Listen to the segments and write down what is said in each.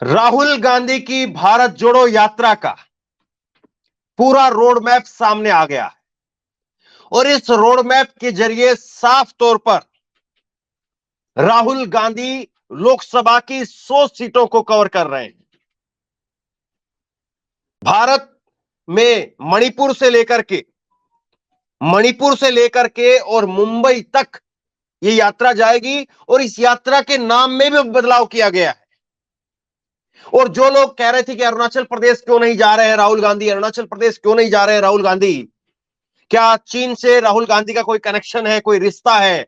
राहुल गांधी की भारत जोड़ो यात्रा का पूरा रोड मैप सामने आ गया है और इस रोड मैप के जरिए साफ तौर पर राहुल गांधी लोकसभा की 100 सीटों को कवर कर रहे हैं। भारत में मणिपुर से लेकर के और मुंबई तक ये यात्रा जाएगी और इस यात्रा के नाम में भी बदलाव किया गया है। और जो लोग कह रहे थे कि अरुणाचल प्रदेश क्यों नहीं जा रहे हैं राहुल गांधी, अरुणाचल प्रदेश क्यों नहीं जा रहे हैं राहुल गांधी, क्या चीन से राहुल गांधी का कोई कनेक्शन है, कोई रिश्ता है,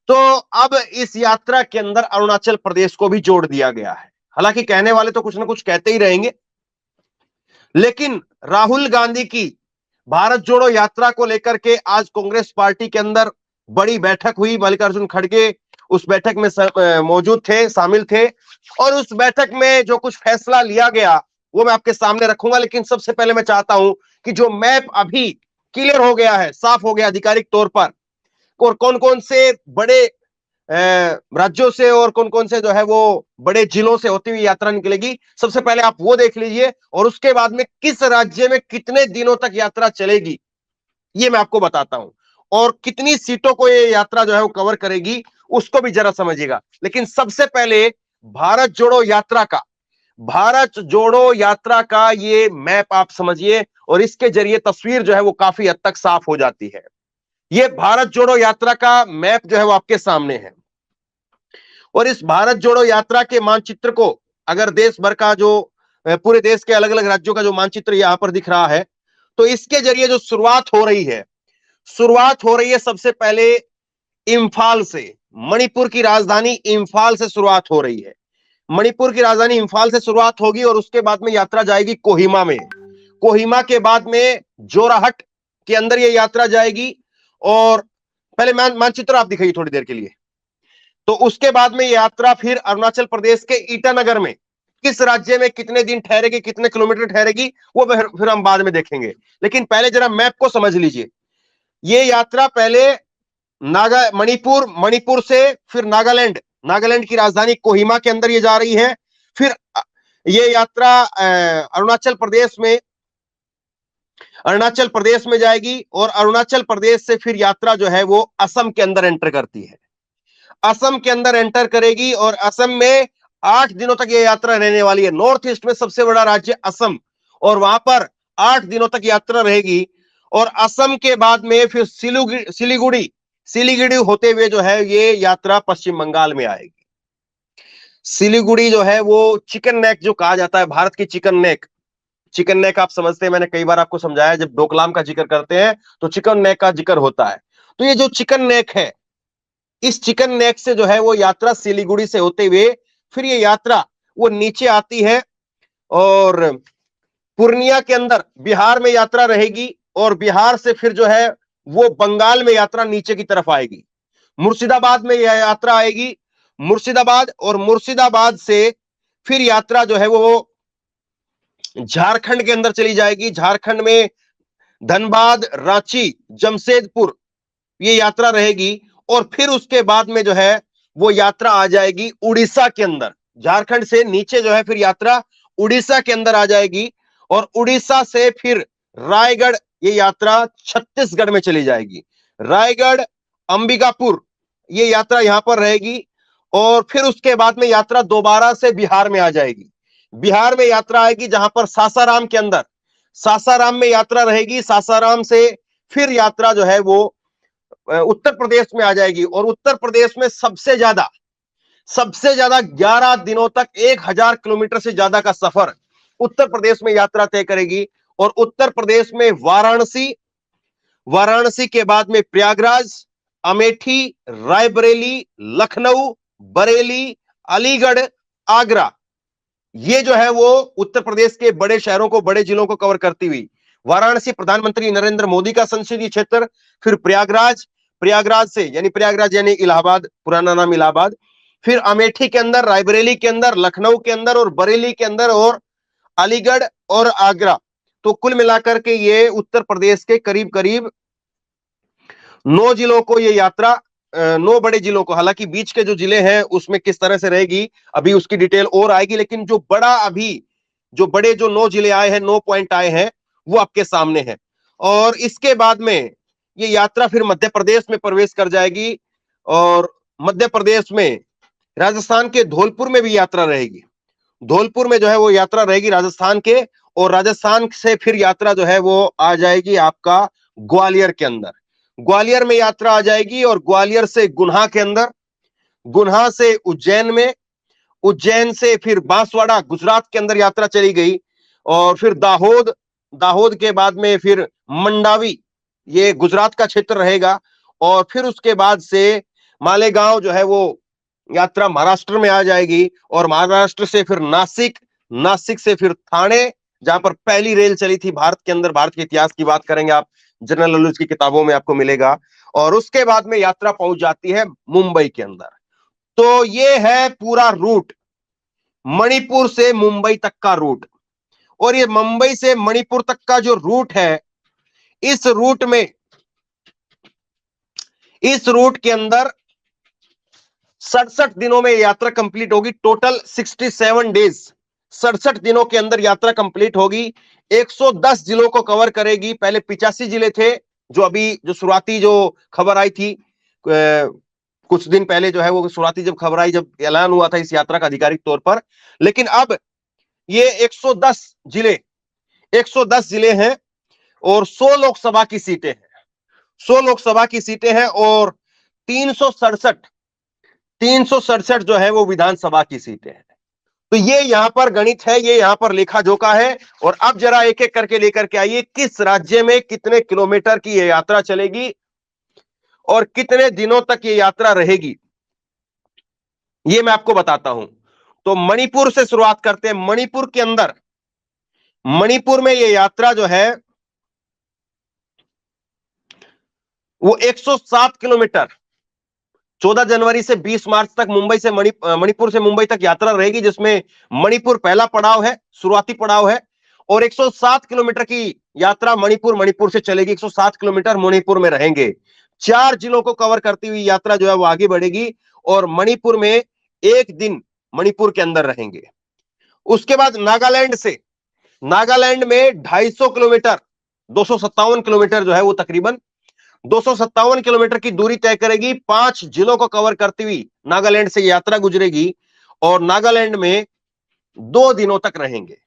तो अब इस यात्रा के अंदर अरुणाचल प्रदेश को भी जोड़ दिया गया है। हालांकि कहने वाले तो कुछ ना कुछ कहते ही रहेंगे, लेकिन राहुल गांधी की भारत जोड़ो यात्रा को लेकर के आज कांग्रेस पार्टी के अंदर बड़ी बैठक हुई। मल्लिकार्जुन खड़गे उस बैठक में मौजूद थे, शामिल थे, और उस बैठक में जो कुछ फैसला लिया गया वो मैं आपके सामने रखूंगा। लेकिन सबसे पहले मैं चाहता हूं कि जो मैप अभी क्लियर हो गया है, साफ हो गया आधिकारिक तौर पर, और कौन कौन से बड़े राज्यों से और कौन कौन से जो है वो बड़े जिलों से होती हुई यात्रा निकलेगी, सबसे पहले आप वो देख लीजिए, और उसके बाद में किस राज्य में कितने दिनों तक यात्रा चलेगी ये मैं आपको बताता हूं, और कितनी सीटों को ये यात्रा जो है वो कवर करेगी उसको भी जरा समझिएगा। लेकिन सबसे पहले भारत जोड़ो यात्रा का ये मैप आप समझिए, और इसके जरिए तस्वीर जो है वो काफी हद तक साफ हो जाती है। ये भारत जोड़ो यात्रा का मैप जो है वो आपके सामने है, और इस भारत जोड़ो यात्रा के मानचित्र को अगर देश भर का जो पूरे देश के अलग अलग राज्यों का जो मानचित्र यहां पर दिख रहा है, तो इसके जरिए जो शुरुआत हो रही है सबसे पहले इंफाल से। मणिपुर की राजधानी इंफाल से शुरुआत हो रही है। मणिपुर की राजधानी इंफाल से शुरुआत होगी और उसके बाद में यात्रा जाएगी कोहिमा में। कोहिमा के बाद में जोराहट के अंदर ये यात्रा जाएगी, और पहले मानचित्र आप दिखाइए थोड़ी देर के लिए। तो उसके बाद में यात्रा फिर अरुणाचल प्रदेश के ईटानगर में, किस राज्य में कितने दिन ठहरेगी, कितने किलोमीटर ठहरेगी, वो फिर हम बाद में देखेंगे। लेकिन पहले जरा मैप को समझ लीजिए। ये यात्रा पहले मणिपुर से फिर नागालैंड की राजधानी कोहिमा के अंदर ये जा रही है। फिर ये यात्रा अरुणाचल प्रदेश में जाएगी, और अरुणाचल प्रदेश से फिर यात्रा जो है वो असम के अंदर एंटर करती है। असम के अंदर एंटर करेगी और असम में 8 दिनों तक यह यात्रा रहने वाली है। नॉर्थ ईस्ट में सबसे बड़ा राज्य असम, और वहां पर 8 दिनों तक यात्रा रहेगी। और असम के बाद में फिर सिलीगुड़ी होते हुए जो है ये यात्रा पश्चिम बंगाल में आएगी। सिलीगुड़ी जो है वो चिकन नेक जो कहा जाता है, भारत की चिकन नेक आप समझते हैं, मैंने कई बार आपको समझाया, जब डोकलाम का जिक्र करते हैं तो चिकन नेक का जिक्र होता है। तो ये जो चिकन नेक है, इस चिकन नेक से जो है वो यात्रा सिलीगुड़ी से होते हुए फिर ये यात्रा वो नीचे आती है, और पूर्णिया के अंदर बिहार में यात्रा रहेगी, और बिहार से फिर जो है वो बंगाल में यात्रा नीचे की तरफ आएगी। मुर्शिदाबाद में यह यात्रा आएगी, और मुर्शिदाबाद से फिर यात्रा जो है वो झारखंड के अंदर चली जाएगी। झारखंड में धनबाद, रांची, जमशेदपुर ये यात्रा रहेगी, और फिर उसके बाद में जो है वो यात्रा आ जाएगी उड़ीसा के अंदर। झारखंड से नीचे जो है फिर यात्रा उड़ीसा के अंदर आ जाएगी, और उड़ीसा से फिर रायगढ़ ये यात्रा छत्तीसगढ़ में चली जाएगी। रायगढ़, अंबिकापुर ये यात्रा यहां पर रहेगी, और फिर उसके बाद में यात्रा दोबारा से बिहार में आ जाएगी। बिहार में यात्रा आएगी जहां पर सासाराम में यात्रा रहेगी। सासाराम से फिर यात्रा जो है वो उत्तर प्रदेश में आ जाएगी, और उत्तर प्रदेश में सबसे ज्यादा 11 दिनों तक 1000 किलोमीटर से ज्यादा का सफर उत्तर प्रदेश में यात्रा तय करेगी। और उत्तर प्रदेश में वाराणसी के बाद में प्रयागराज, अमेठी, रायबरेली, लखनऊ, बरेली, अलीगढ़, आगरा, ये जो है वो उत्तर प्रदेश के बड़े शहरों को, बड़े जिलों को कवर करती हुई वाराणसी प्रधानमंत्री नरेंद्र मोदी का संसदीय क्षेत्र, फिर प्रयागराज यानी इलाहाबाद, पुराना नाम इलाहाबाद, फिर अमेठी के अंदर, रायबरेली के अंदर, लखनऊ के अंदर और बरेली के अंदर, और अलीगढ़ और आगरा। तो कुल मिलाकर के ये उत्तर प्रदेश के करीब करीब 9 जिलों को ये यात्रा 9 बड़े जिलों को, हालांकि बीच के जो जिले हैं उसमें किस तरह से रहेगी अभी उसकी डिटेल और आएगी, लेकिन जो बड़ा अभी जो बड़े जो 9 जिले आए हैं, 9 पॉइंट आए हैं, वो आपके सामने है। और इसके बाद में ये यात्रा फिर मध्य प्रदेश में प्रवेश कर जाएगी और मध्य प्रदेश में राजस्थान के धौलपुर में भी यात्रा रहेगी। धौलपुर में जो है वो यात्रा रहेगी राजस्थान के, और राजस्थान से फिर यात्रा जो है वो आ जाएगी आपका ग्वालियर के अंदर। ग्वालियर में यात्रा आ जाएगी और ग्वालियर से गुन्हा के अंदर, गुन्हा से उज्जैन में, उज्जैन से फिर बांसवाड़ा गुजरात के अंदर यात्रा चली गई, और फिर दाहोद, दाहोद के बाद में फिर मंडावी, ये गुजरात का क्षेत्र रहेगा, और फिर उसके बाद से मालेगांव जो है वो यात्रा महाराष्ट्र में आ जाएगी, और महाराष्ट्र से फिर नासिक, नासिक से फिर थाने, जहां पर पहली रेल चली थी भारत के अंदर, भारत के इतिहास की बात करेंगे आप, जनरल नॉलेज की किताबों में आपको मिलेगा, और उसके बाद में यात्रा पहुंच जाती है मुंबई के अंदर। तो ये है पूरा रूट, मणिपुर से मुंबई तक का रूट। और ये मुंबई से मणिपुर तक का जो रूट है, इस रूट में, इस रूट के अंदर 67 दिनों में यात्रा कंप्लीट होगी। टोटल 67 डेज, 67 दिनों के अंदर यात्रा कंप्लीट होगी। 110 जिलों को कवर करेगी। पहले 85 जिले थे, जो अभी जो शुरुआती जो खबर आई थी कुछ दिन पहले, जो है वो शुरुआती जब खबर आई, जब ऐलान हुआ था इस यात्रा का आधिकारिक तौर पर, लेकिन अब ये 110 जिले, 110 जिले हैं और 100 लोकसभा की सीटें हैं, 100 लोकसभा की सीटें हैं, और 367 जो है वो विधानसभा की सीटें हैं। तो ये यहां पर गणित है, ये यहां पर लेखा जोखा है। और अब जरा एक एक करके लेकर के आइए, किस राज्य में कितने किलोमीटर की ये यात्रा चलेगी और कितने दिनों तक ये यात्रा रहेगी, ये मैं आपको बताता हूं। तो मणिपुर से शुरुआत करते हैं। मणिपुर के अंदर, मणिपुर में ये यात्रा जो है वो 107 किलोमीटर 14 जनवरी से 20 मार्च तक मुंबई से मणिपुर से मुंबई तक यात्रा रहेगी, जिसमें मणिपुर पहला पड़ाव है, शुरुआती पड़ाव है। और 107 किलोमीटर की यात्रा मणिपुर से चलेगी। 107 किलोमीटर मणिपुर में रहेंगे। 4 जिलों को कवर करती हुई यात्रा जो है वो आगे बढ़ेगी, और मणिपुर में एक दिन मणिपुर के अंदर रहेंगे। उसके बाद नागालैंड से, नागालैंड में 250 किलोमीटर, 257 किलोमीटर जो है वो तकरीबन 257 किलोमीटर की दूरी तय करेगी। 5 जिलों को कवर करती हुई नागालैंड से यात्रा गुजरेगी, और नागालैंड में 2 दिनों तक रहेंगे।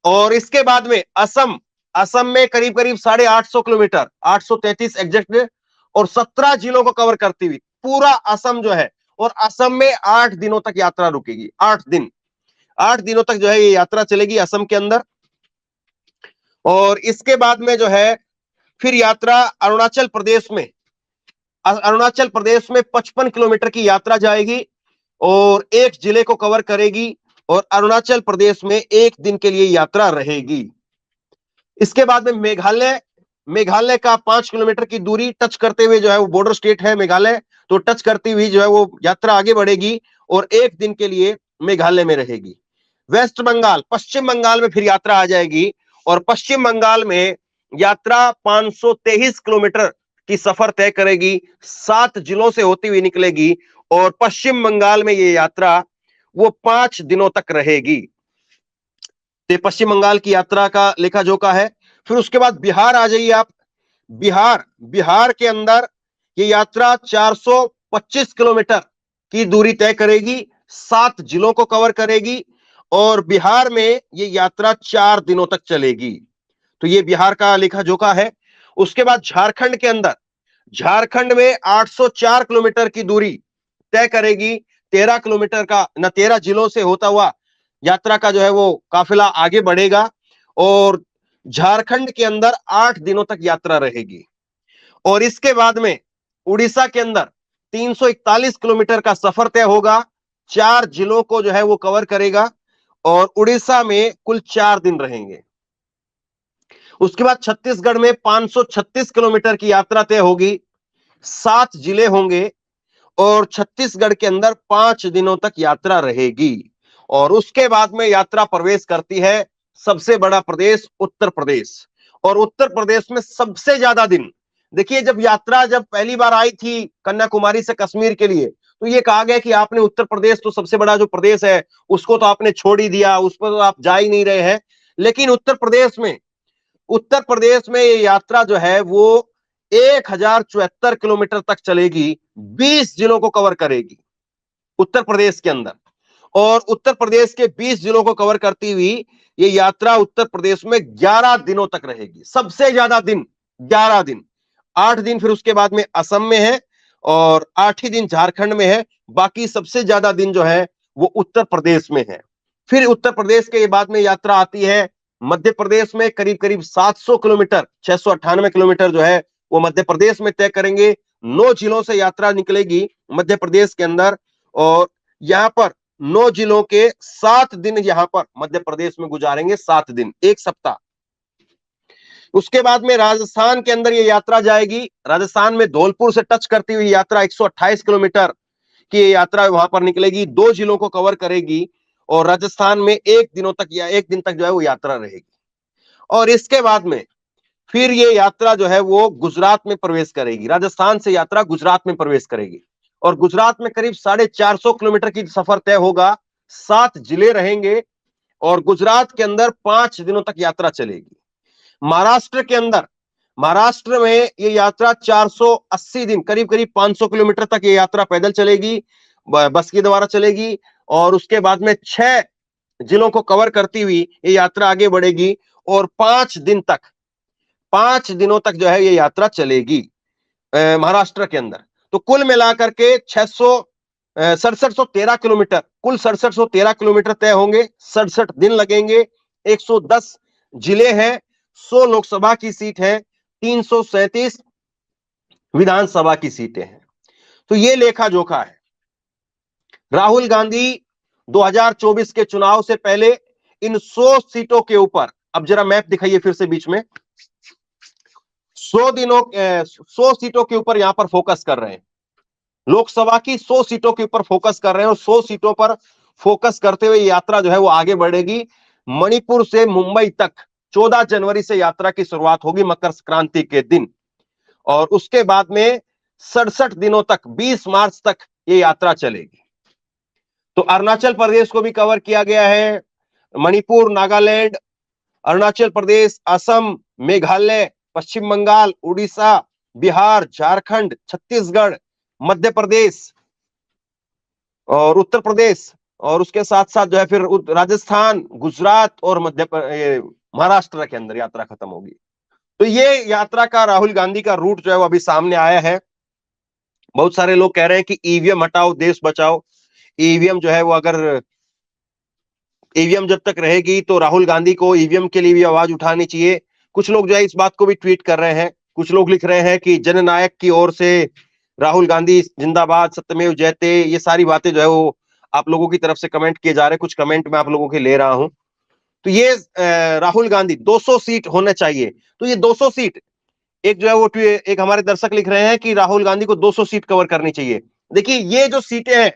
और इसके बाद में असम, असम में करीब करीब 850 किलोमीटर, 833 एग्जैक्ट, और 17 जिलों को कवर करती हुई पूरा असम जो है, और असम में 8 दिनों तक यात्रा रुकेगी। 8 दिन, 8 दिनों तक जो है ये यात्रा चलेगी असम के अंदर। और इसके बाद में जो है फिर यात्रा अरुणाचल प्रदेश में, अरुणाचल प्रदेश में 55 किलोमीटर की यात्रा जाएगी और एक जिले को कवर करेगी, और अरुणाचल प्रदेश में एक दिन के लिए यात्रा रहेगी। इसके बाद में मेघालय, मेघालय का 5 किलोमीटर की दूरी टच करते हुए जो है वो बॉर्डर स्टेट है मेघालय, तो टच करती हुई जो है वो यात्रा आगे बढ़ेगी और एक दिन के लिए मेघालय में रहेगी। वेस्ट बंगाल, पश्चिम बंगाल में फिर यात्रा आ जाएगी, और पश्चिम बंगाल में यात्रा 523 किलोमीटर की सफर तय करेगी, 7 जिलों से होती हुई निकलेगी, और पश्चिम बंगाल में ये यात्रा वो 5 दिनों तक रहेगी। तो पश्चिम बंगाल की यात्रा का लेखा जोखा है। फिर उसके बाद बिहार आ जाइए आप। बिहार, बिहार के अंदर ये यात्रा 425 किलोमीटर की दूरी तय करेगी, 7 जिलों को कवर करेगी, और बिहार में ये यात्रा 4 दिनों तक चलेगी। तो ये बिहार का लेखा जोखा है। उसके बाद झारखंड के अंदर, झारखंड में 804 किलोमीटर की दूरी तय करेगी, 13 किलोमीटर का न 13 जिलों से होता हुआ यात्रा का जो है वो काफिला आगे बढ़ेगा, और झारखंड के अंदर 8 दिनों तक यात्रा रहेगी। और इसके बाद में उड़ीसा के अंदर 341 किलोमीटर का सफर तय होगा, 4 जिलों को जो है वो कवर करेगा, और उड़ीसा में कुल 4 दिन रहेंगे। उसके बाद छत्तीसगढ़ में 536 किलोमीटर की यात्रा तय होगी, 7 जिले होंगे, और छत्तीसगढ़ के अंदर 5 दिनों तक यात्रा रहेगी। और उसके बाद में यात्रा प्रवेश करती है सबसे बड़ा प्रदेश उत्तर प्रदेश, और उत्तर प्रदेश में सबसे ज्यादा दिन देखिए, जब पहली बार आई थी कन्याकुमारी से कश्मीर के लिए, तो ये कहा गया कि आपने उत्तर प्रदेश, तो सबसे बड़ा जो प्रदेश है, उसको तो आपने छोड़ ही दिया, उस पर तो आप जा ही नहीं रहे हैं। लेकिन उत्तर प्रदेश में ये यात्रा जो है वो 1074 किलोमीटर तक चलेगी, 20 जिलों को कवर करेगी उत्तर प्रदेश के अंदर। और उत्तर प्रदेश के 20 जिलों को कवर करती हुई ये यात्रा उत्तर प्रदेश में 11 दिनों तक रहेगी। सबसे ज्यादा दिन 11 दिन, 8 दिन फिर उसके बाद में असम में है और 8 ही दिन झारखंड में है। बाकी सबसे ज्यादा दिन जो है वो उत्तर प्रदेश में है। फिर उत्तर प्रदेश के बाद में यात्रा आती है मध्य प्रदेश में, करीब करीब 700 किलोमीटर, 698 किलोमीटर जो है वो मध्य प्रदेश में तय करेंगे। 9 जिलों से यात्रा निकलेगी मध्य प्रदेश के अंदर, और यहां पर 9 जिलों के 7 दिन यहां पर मध्य प्रदेश में गुजारेंगे, 7 दिन, एक सप्ताह। उसके बाद में राजस्थान के अंदर ये यात्रा जाएगी। राजस्थान में धौलपुर से टच करती हुई यात्रा 128 किलोमीटर की ये यात्रा वहां पर निकलेगी, 2 जिलों को कवर करेगी और राजस्थान में 1 दिनों तक या 1 दिन तक जो है वो यात्रा रहेगी। और इसके बाद में फिर ये यात्रा जो है वो गुजरात में प्रवेश करेगी। राजस्थान से यात्रा गुजरात में प्रवेश करेगी और गुजरात में करीब 450 किलोमीटर की सफर तय होगा, 7 जिले रहेंगे और गुजरात के अंदर 5 दिनों तक यात्रा चलेगी। महाराष्ट्र में ये यात्रा 480 दिन, करीब करीब 500 किलोमीटर तक ये यात्रा पैदल चलेगी, बस के द्वारा चलेगी। और उसके बाद में 6 जिलों को कवर करती हुई ये यात्रा आगे बढ़ेगी और 5 दिनों तक जो है ये यात्रा चलेगी महाराष्ट्र के अंदर। तो कुल मिलाकर के 6713 किलोमीटर, कुल 6713 किलोमीटर तय होंगे, 67 दिन लगेंगे, 110 जिले हैं, 100 लोकसभा की सीट है, 337 विधानसभा की सीटें हैं। तो ये लेखा जोखा है। राहुल गांधी 2024 के चुनाव से पहले इन 100 सीटों के ऊपर, अब जरा मैप दिखाइए फिर से बीच में, 100 सीटों के ऊपर यहां पर फोकस कर रहे हैं। लोकसभा की 100 सीटों के ऊपर फोकस कर रहे हैं और 100 सीटों पर फोकस करते हुए यात्रा जो है वो आगे बढ़ेगी। मणिपुर से मुंबई तक 14 जनवरी से यात्रा की शुरुआत होगी, मकर संक्रांति के दिन, और उसके बाद में 67 दिनों तक 20 मार्च तक ये यात्रा चलेगी। तो अरुणाचल प्रदेश को भी कवर किया गया है, मणिपुर, नागालैंड, अरुणाचल प्रदेश, असम, मेघालय, पश्चिम बंगाल, उड़ीसा, बिहार, झारखंड, छत्तीसगढ़, मध्य प्रदेश और उत्तर प्रदेश, और उसके साथ साथ जो है फिर राजस्थान, गुजरात और महाराष्ट्र के अंदर यात्रा खत्म होगी। तो ये यात्रा का राहुल गांधी का रूट जो है वो अभी सामने आया है। बहुत सारे लोग कह रहे हैं कि ईवीएम हटाओ, देश बचाओ। ईवीएम जो है वो, अगर ईवीएम जब तक रहेगी तो राहुल गांधी को ईवीएम के लिए भी आवाज उठानी चाहिए। कुछ लोग जो है इस बात को भी ट्वीट कर रहे हैं, कुछ लोग लिख रहे हैं कि जननायक की ओर से राहुल गांधी जिंदाबाद, सत्यमेव जयते, ये सारी बातें जो है वो आप लोगों की तरफ से कमेंट किए जा रहे हैं। कुछ कमेंट मैं आप लोगों के ले रहा हूं। तो ये राहुल गांधी 200 सीट होने चाहिए। तो ये 200 सीट, एक जो है वो एक हमारे दर्शक लिख रहे हैं कि राहुल गांधी को 200 सीट कवर करनी चाहिए। देखिए, ये जो सीटें हैं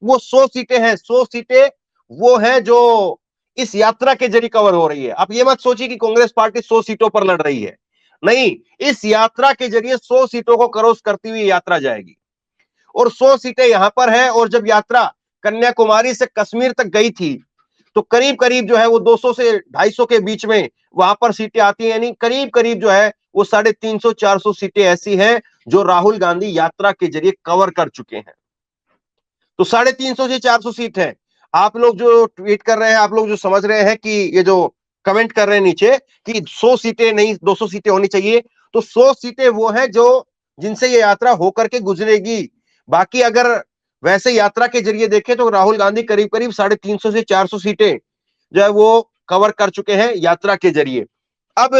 वो 100 सीटें हैं, 100 सीटें वो हैं जो इस यात्रा के जरिए कवर हो रही है। आप ये मत सोचिए कि कांग्रेस पार्टी 100 सीटों पर लड़ रही है, नहीं, इस यात्रा के जरिए 100 सीटों को क्रॉस करती हुई यात्रा जाएगी और 100 सीटें यहां पर है। और जब यात्रा कन्याकुमारी से कश्मीर तक गई थी तो करीब करीब जो है वो 200 से 250 के बीच में वहां पर सीटें आती हैं, यानी करीब करीब जो है वो 350-400 सीटें ऐसी हैं जो राहुल गांधी यात्रा के जरिए कवर कर चुके हैं। तो 350 से 400 सीट है। आप लोग जो ट्वीट कर रहे हैं, आप लोग जो समझ रहे हैं कि ये जो कमेंट कर रहे हैं नीचे कि 100 सीटें नहीं 200 सीटें होनी चाहिए, तो 100 सीटें वो है जो जिनसे ये यात्रा होकर के गुजरेगी। बाकी अगर वैसे यात्रा के जरिए देखें तो राहुल गांधी करीब करीब 350 से 400 सीटें जो है वो कवर कर चुके हैं यात्रा के जरिए। अब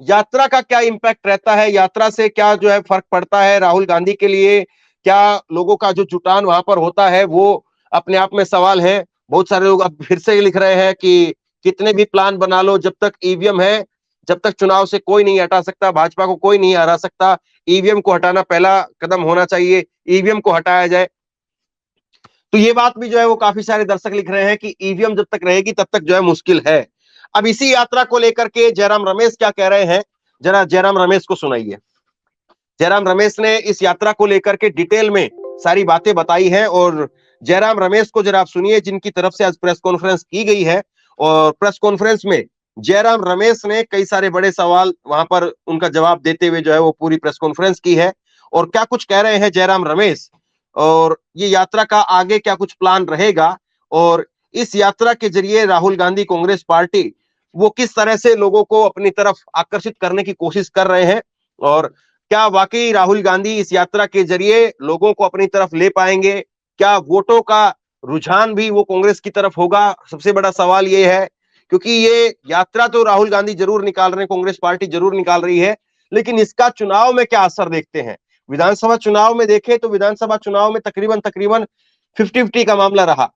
यात्रा का क्या इंपैक्ट रहता है, यात्रा से क्या जो है फर्क पड़ता है राहुल गांधी के लिए, क्या लोगों का जो जुटान वहां पर होता है, वो अपने आप में सवाल है। बहुत सारे लोग अब फिर से लिख रहे हैं कि कितने भी प्लान बना लो, जब तक ईवीएम है, जब तक चुनाव से कोई नहीं हटा सकता, भाजपा को कोई नहीं हरा सकता। ईवीएम को हटाना पहला कदम होना चाहिए, ईवीएम को हटाया जाए। तो ये बात भी जो है वो काफी सारे दर्शक लिख रहे हैं कि ईवीएम जब तक रहेगी तब तक जो है मुश्किल है। अब इसी यात्रा को लेकर के जयराम रमेश क्या कह रहे हैं, जरा जयराम रमेश को सुनाइए। जयराम रमेश ने इस यात्रा को लेकर के डिटेल में सारी बातें बताई हैं। और जयराम रमेश को जरा आप सुनिए, जिनकी तरफ से आज प्रेस कॉन्फ्रेंस की गई है। और प्रेस कॉन्फ्रेंस में जयराम रमेश ने कई सारे बड़े सवाल वहां पर उनका जवाब देते हुए जो है वो पूरी प्रेस कॉन्फ्रेंस की है। और क्या कुछ कह रहे हैं जयराम रमेश, और ये यात्रा का आगे क्या कुछ प्लान रहेगा, और इस यात्रा के जरिए राहुल गांधी कांग्रेस पार्टी वो किस तरह से लोगों को अपनी तरफ आकर्षित करने की कोशिश कर रहे हैं, और क्या वाकई राहुल गांधी इस यात्रा के जरिए लोगों को अपनी तरफ ले पाएंगे, क्या वोटों का रुझान भी वो कांग्रेस की तरफ होगा, सबसे बड़ा सवाल ये है। क्योंकि ये यात्रा तो राहुल गांधी जरूर निकाल रहे हैं, कांग्रेस पार्टी जरूर निकाल रही है, लेकिन इसका चुनाव में क्या असर देखते हैं। विधानसभा चुनाव में देखें तो विधानसभा चुनाव में तकरीबन तकरीबन 50-50 का मामला रहा।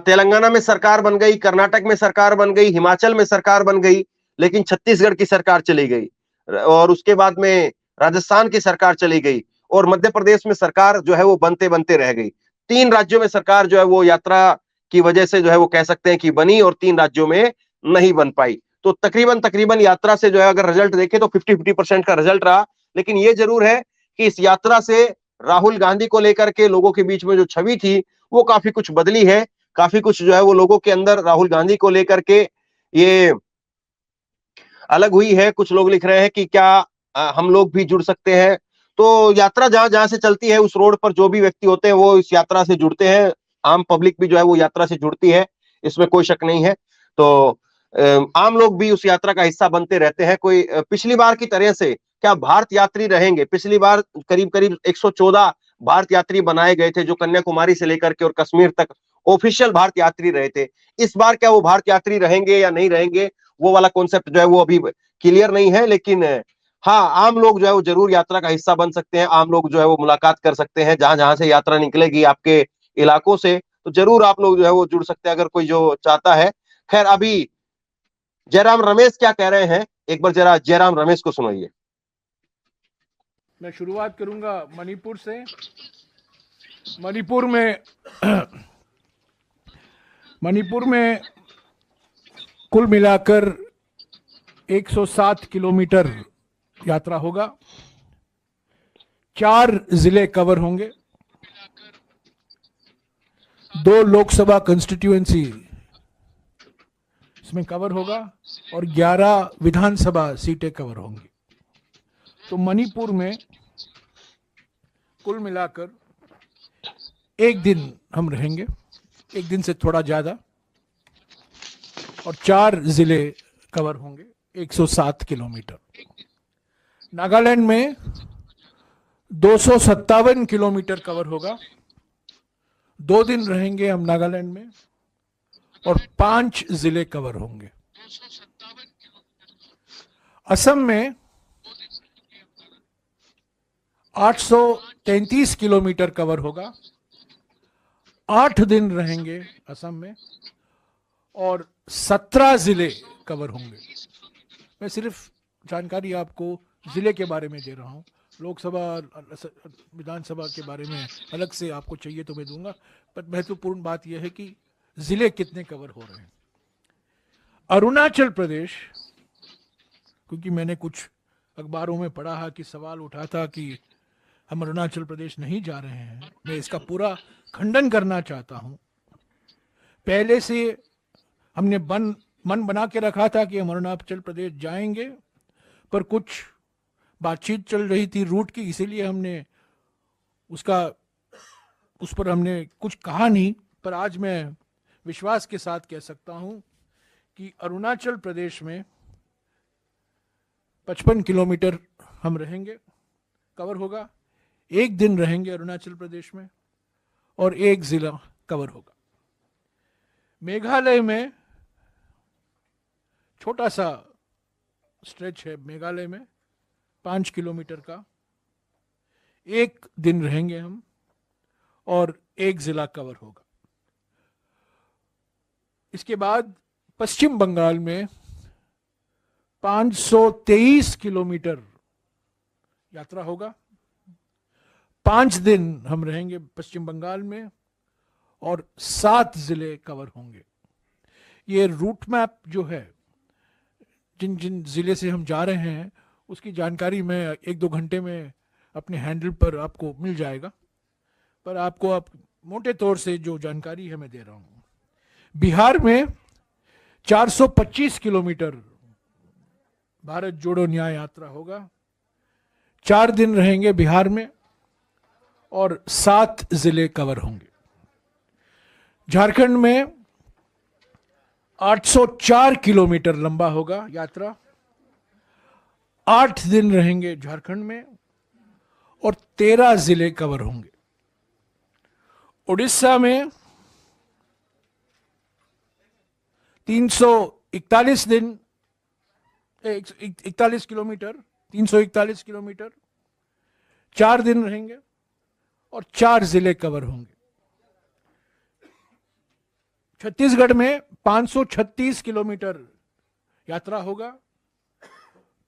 तेलंगाना में सरकार बन गई, कर्नाटक में सरकार बन गई, हिमाचल में सरकार बन गई, लेकिन छत्तीसगढ़ की सरकार चली गई, और उसके बाद में राजस्थान की सरकार चली गई, और मध्य प्रदेश में सरकार जो है वो बनते बनते रह गई। 3 राज्यों में सरकार जो है वो यात्रा की वजह से जो है वो कह सकते हैं कि बनी, और 3 राज्यों में नहीं बन पाई। तो तकरीबन तकरीबन यात्रा से जो है अगर रिजल्ट देखें तो 50-50% का रिजल्ट रहा। लेकिन ये जरूर है कि इस यात्रा से राहुल गांधी को लेकर के लोगों के बीच में जो छवि थी वो काफी कुछ बदली है, काफी कुछ जो है वो लोगों के अंदर राहुल गांधी को लेकर के ये अलग हुई है। कुछ लोग लिख रहे हैं कि क्या हम लोग भी जुड़ सकते हैं। तो यात्रा जहां जहां से चलती है उस रोड पर जो भी व्यक्ति होते हैं वो इस यात्रा से जुड़ते हैं, आम पब्लिक भी जो है वो यात्रा से जुड़ती है, इसमें कोई शक नहीं है। तो आम लोग भी उस यात्रा का हिस्सा बनते रहते हैं। कोई पिछली बार की तरह से क्या भारत यात्री रहेंगे? पिछली बार करीब करीब 114 भारत यात्री बनाए गए थे, जो कन्याकुमारी से लेकर के और कश्मीर तक ऑफिशियल भारत यात्री रहे थे। इस बार क्या वो भारत यात्री रहेंगे या नहीं रहेंगे, वो वाला कॉन्सेप्ट जो है वो अभी क्लियर नहीं है। लेकिन हाँ, आम लोग जो है वो जरूर यात्रा का हिस्सा बन सकते हैं। आम लोग जो है वो मुलाकात कर सकते हैं, जहां जहां से यात्रा निकलेगी आपके इलाकों से, तो जरूर आप लोग जो है वो जुड़ सकते हैं, अगर कोई जो चाहता है। खैर, अभी जयराम रमेश क्या कह रहे हैं, एक बार जरा जयराम रमेश को सुनाइए। मैं शुरुआत करूंगा मणिपुर से। मणिपुर में मणिपुर में कुल मिलाकर 107 किलोमीटर यात्रा होगा। 4 जिले कवर होंगे, 2 लोकसभा कंस्टिट्यूएंसी इसमें कवर होगा, और 11 विधानसभा सीटें कवर होंगी। तो मणिपुर में कुल मिलाकर 1 दिन हम रहेंगे, 1 दिन से थोड़ा ज्यादा, और 4 जिले कवर होंगे, 107 किलोमीटर। नागालैंड में 257 किलोमीटर कवर होगा, 2 दिन रहेंगे हम नागालैंड में, और 5 जिले कवर होंगे। असम में 833 किलोमीटर कवर होगा, 8 दिन रहेंगे असम में, और 17 जिले कवर होंगे। मैं सिर्फ जानकारी आपको जिले के बारे में दे रहा हूँ, लोकसभा विधानसभा के बारे में अलग से आपको चाहिए तो मैं दूंगा, पर महत्वपूर्ण बात यह है कि जिले कितने कवर हो रहे हैं। अरुणाचल प्रदेश, क्योंकि मैंने कुछ अखबारों में पढ़ा है कि सवाल उठा था कि हम अरुणाचल प्रदेश नहीं जा रहे हैं, मैं इसका पूरा खंडन करना चाहता हूं। पहले से हमने मन बना के रखा था कि हम अरुणाचल प्रदेश जाएंगे, पर कुछ बातचीत चल रही थी रूट की, इसीलिए हमने उस पर हमने कुछ कहा नहीं। पर आज मैं विश्वास के साथ कह सकता हूं कि अरुणाचल प्रदेश में 55 किलोमीटर हम रहेंगे, कवर होगा, 1 दिन रहेंगे अरुणाचल प्रदेश में, और 1 जिला कवर होगा। मेघालय में छोटा सा स्ट्रेच है, मेघालय में 5 किलोमीटर का, 1 दिन रहेंगे हम, और 1 जिला कवर होगा। इसके बाद पश्चिम बंगाल में 523 किलोमीटर यात्रा होगा, 5 दिन हम रहेंगे पश्चिम बंगाल में, और 7 जिले कवर होंगे। ये रूट मैप जो है, जिन जिन जिले से हम जा रहे हैं उसकी जानकारी मैं 1-2 घंटे में अपने हैंडल पर आपको मिल जाएगा, पर आपको आप मोटे तौर से जो जानकारी है मैं दे रहा हूँ। बिहार में 425 किलोमीटर भारत जोड़ो न्याय यात्रा होगा। 4 दिन रहेंगे बिहार में और 7 जिले कवर होंगे। झारखंड में 804 किलोमीटर लंबा होगा यात्रा। 8 दिन रहेंगे झारखंड में और 13 जिले कवर होंगे। उड़ीसा में 341 दिन 41 किलोमीटर 341 किलोमीटर 4 दिन रहेंगे और 4 जिले कवर होंगे। छत्तीसगढ़ में 536 किलोमीटर यात्रा होगा,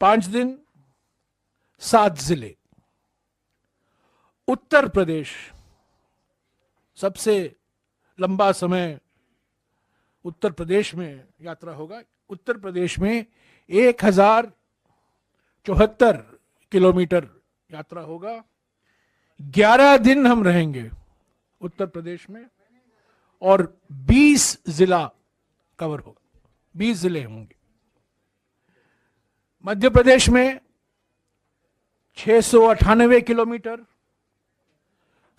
5 दिन 7 जिले। उत्तर प्रदेश सबसे लंबा समय उत्तर प्रदेश में यात्रा होगा। उत्तर प्रदेश में 1074 किलोमीटर यात्रा होगा। 11 दिन हम रहेंगे उत्तर प्रदेश में और 20 जिला कवर होगा, 20 जिले होंगे। मध्य प्रदेश में 698 किलोमीटर,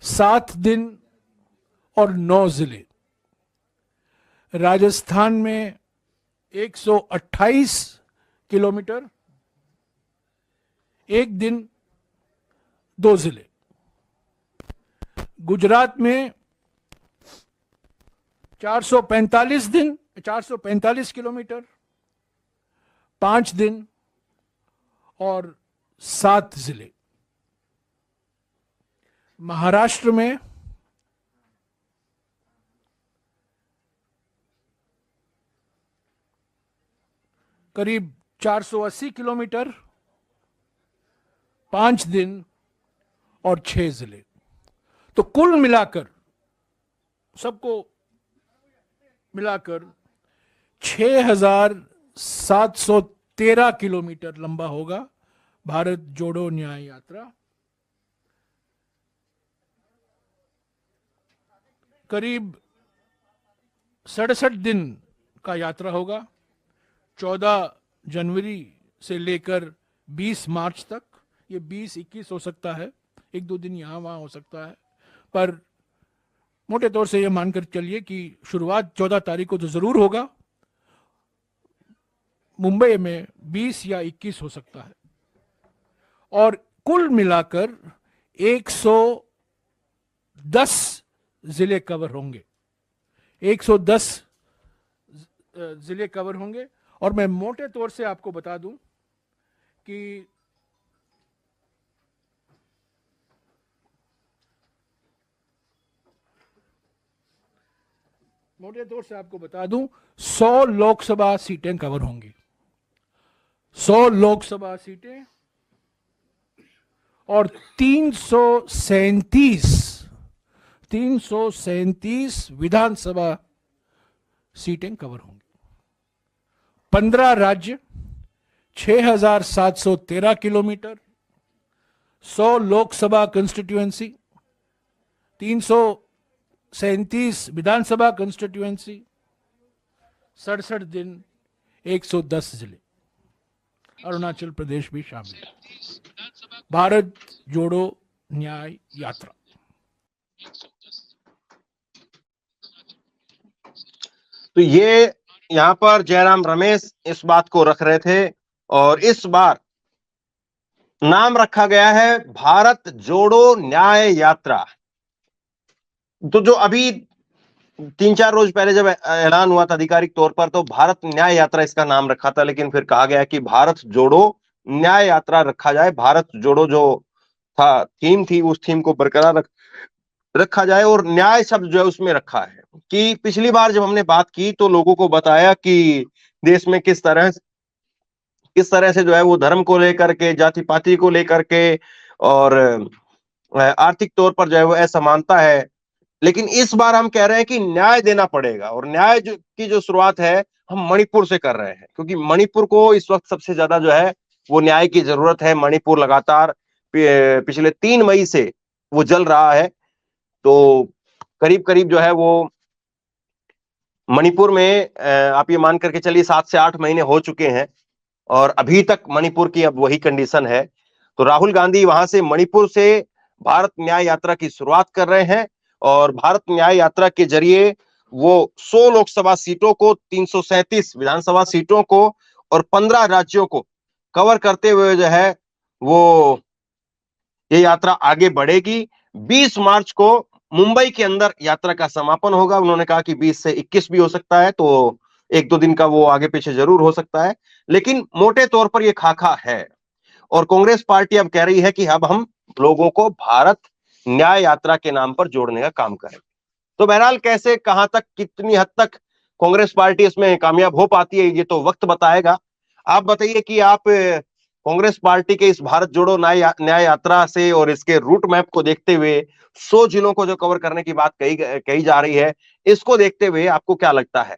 7 दिन और 9 जिले। राजस्थान में 128 किलोमीटर, 1 दिन 2 जिले। गुजरात में 445 किलोमीटर, 5 दिन और 7 जिले। महाराष्ट्र में करीब 480 किलोमीटर, 5 दिन और 6 जिले। तो कुल मिलाकर सबको मिलाकर 6,713 किलोमीटर लंबा होगा भारत जोड़ो न्याय यात्रा। करीब 67 दिन का यात्रा होगा। 14 जनवरी से लेकर 20 मार्च तक। ये 20-21 हो सकता है, 1-2 दिन यहाँ वहाँ हो सकता है, पर मोटे तौर से ये मानकर चलिए कि शुरुआत 14 तारीख को तो जरूर होगा। मुंबई में 20 या 21 हो सकता है और कुल मिलाकर 110 जिले कवर होंगे। 110 जिले कवर होंगे। और मैं मोटे तौर से आपको बता दूं कि मोटे तौर से आपको बता दूं 100 लोकसभा सीटें कवर होंगी। 100 लोकसभा सीटें और 337 विधानसभा सीटें कवर होंगी। 15 राज्य, 6,713 किलोमीटर, 100 लोकसभा कंस्टिट्यूएंसी, 337 विधानसभा कंस्टिट्यूएंसी, 67 दिन, 110 जिले। अरुणाचल प्रदेश भी शामिल है। भारत जोड़ो न्याय यात्रा। तो ये यहाँ पर जयराम रमेश इस बात को रख रहे थे और इस बार नाम रखा गया है भारत जोड़ो न्याय यात्रा। तो जो अभी 3-4 रोज पहले जब ऐलान हुआ था आधिकारिक तौर पर, तो भारत न्याय यात्रा इसका नाम रखा था, लेकिन फिर कहा गया कि भारत जोड़ो न्याय यात्रा रखा जाए। भारत जोड़ो जो था थीम थी, उस थीम को बरकरार रखा जाए और न्याय शब्द जो है उसमें रखा है। कि पिछली बार जब हमने बात की तो लोगों को बताया कि देश में किस तरह से जो है वो धर्म को लेकर के, जाति पाति को लेकर के और आर्थिक तौर पर जो है वो असमानता है। लेकिन इस बार हम कह रहे हैं कि न्याय देना पड़ेगा और न्याय की जो शुरुआत है हम मणिपुर से कर रहे हैं, क्योंकि मणिपुर को इस वक्त सबसे ज्यादा जो है वो न्याय की जरूरत है। मणिपुर लगातार पिछले 3 मई से वो जल रहा है। तो करीब करीब जो है वो मणिपुर में आप ये मान करके चलिए 7 से 8 महीने हो चुके हैं और अभी तक मणिपुर की अब वही कंडीशन है। तो राहुल गांधी वहां से मणिपुर से भारत न्याय यात्रा की शुरुआत कर रहे हैं और भारत न्याय यात्रा के जरिए वो 100 लोकसभा सीटों को, 337 विधानसभा सीटों को और 15 राज्यों को कवर करते हुए जो है वो ये यात्रा आगे बढ़ेगी। 20 मार्च को मुंबई के अंदर यात्रा का समापन होगा। उन्होंने कहा कि 20 से 21 भी हो सकता है, तो 1-2 दिन का वो आगे पीछे जरूर हो सकता है, लेकिन मोटे तौर पर ये खाका है। और कांग्रेस पार्टी अब कह रही है कि अब हम लोगों को भारत न्याय यात्रा के नाम पर जोड़ने का काम करें। तो बहरहाल कैसे, कहां तक, कितनी हद तक कांग्रेस पार्टी इसमें कामयाब हो पाती है, ये तो वक्त बताएगा। आप बताइए कि आप कांग्रेस पार्टी के इस भारत जोड़ो न्याय यात्रा से और इसके रूट मैप को देखते हुए 100 जिलों को जो कवर करने की बात कही जा रही है, इसको देखते हुए आपको क्या लगता है?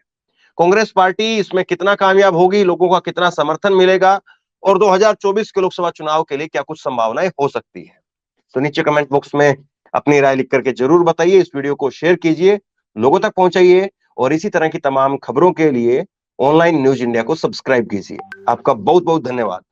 कांग्रेस पार्टी इसमें कितना कामयाब होगी, लोगों का कितना समर्थन मिलेगा और 2024 के लोकसभा चुनाव के लिए क्या कुछ संभावनाएं हो सकती है? तो नीचे कमेंट बॉक्स में अपनी राय लिख करके जरूर बताइए। इस वीडियो को शेयर कीजिए, लोगों तक पहुंचाइए और इसी तरह की तमाम खबरों के लिए ऑनलाइन न्यूज इंडिया को सब्सक्राइब कीजिए। आपका बहुत बहुत धन्यवाद।